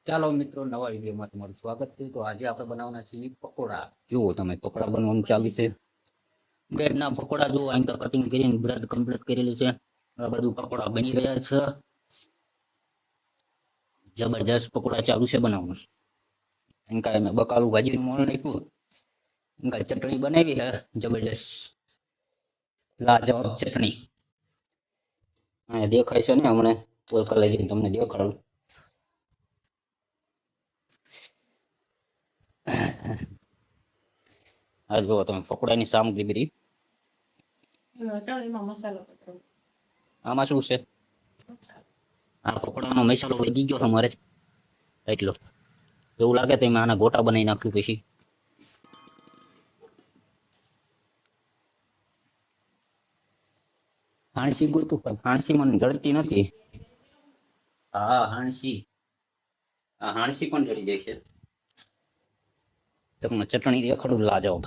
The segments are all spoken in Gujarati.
ચાલો મિત્રો, નવા વિડીયોમાં તમારું સ્વાગત છે. તો આજે આપણે બનાવવાના છીએ પકોડા. જુઓ તમે, પકોડા બનવાનું ચાલુ છે. બ્રેડના પકોડા જુઓ, અહીં તો કટિંગ કરીને બ્રેડ કમ્પ્લીટ કરેલી છે. આ બધું પકોડા બની રહ્યા છે. જબરજસ્ત પકોડા ચાલુ છે બનાવવાનું. એમ મેં બકાલું ભાજી મોણ નાખ્યું. એમ ચટણી બનાવી છે જબરજસ્ત, લાજવાબ ચટણી. અહીંયા દેખાય છે ને, હમણાં પોલકા લઈ જઈને તમને દેખાડું. આ જુઓ તમે પકોડાની સામગ્રી બધી. આમાં શું છે? આ પકોડાનો મસાલો વધી ગયો અમારે એટલો. એવું લાગે તો એમાં આના ગોટા બનાવી નાખ્યું. પછી હાણસી ગોતું, પણ હાણસી મને જડતી નથી. હા હાણસી, આ હાણસી પણ જડી જાય છે. તમને ચટણી દેખાડું, લાજવાબ.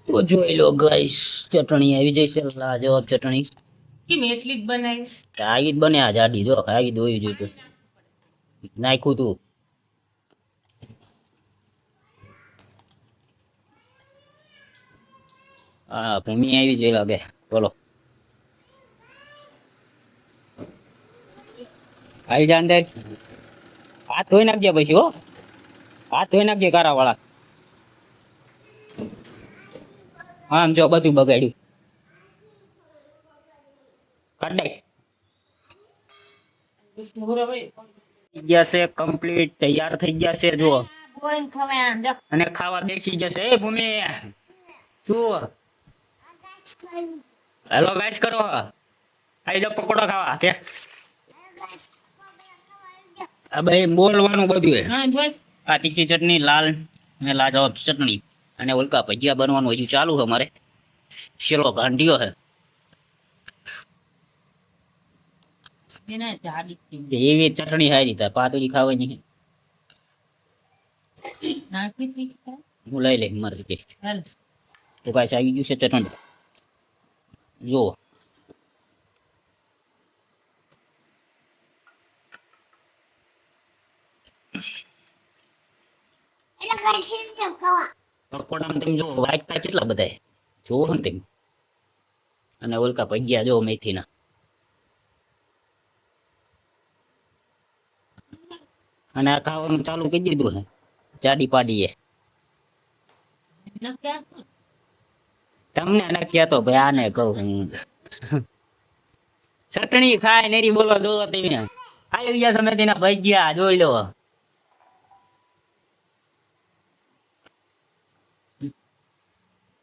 તો જોઈ લો ગાઈસ, ચટણી આવી જાય છે, લાજવાબ ચટણી. કેમ એટલી જ બનાવીશ? આવી જ બને, આ જાડી જો, આવી દોઈ જોઈતું નાખ્યું તું. હા ભૂમિ આવી જાય લાગે. બોલો, આવી જા અંદર. હાથ ધોઈ નાખજે પછી. હો, હાથ ધોઈ નાખજે કારા વાળા. આમ જો બધું બગાડ્યું. કાઢ ગયા છે, કમ્પ્લીટ તૈયાર થઈ ગયા છે. જુઓ, અને ખાવા બેસી જશે. એ ભૂમિ જુઓ, હેલો ગાઈસ કરો, આવી જાઓ પકોડા ખાવા. કે આ ભાઈ બોલવાનું બધું. આ તીખી ચટણી, લાલ અને લાજવાબ ચટણી, અને ઓલકા ભજીયા બનવાનું હજુ ચાલુ છે અમારે. શેલો ગાંઠિયો છે. એવી ચટણી સારી થાય, પાતળી ખાવાની. હું લઈ લઈ મારી રીતે. તો પાછું આવી ગયું છે ચટણી. જુઓ, પકોડા તમે જો વાટકા કેટલા બધા જોવો ને તેમ. અને ઓલકા ભજીયા જો મેથીના. અને આ ખાવાનું ચાલુ કરી દીધું છે જાડી પાડીએ. તમને નક્યા તો ભાઈ, આને કહું હું. ચટણી ખાય નેરી બોલો. જો તમે આવી ગયા છો મેથીના ભજીયા, જોઈ લો.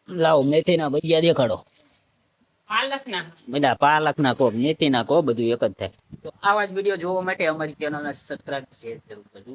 લાવો મેથીના ભજીયા દેખાડો. બધા પાલકના કો, મેથીના કો, બધું એક જ થાય. તો આવા જ વિડીયો જોવા માટે અમારી ચેનલને સબસ્ક્રાઇબ, શેર જરૂર કરજો.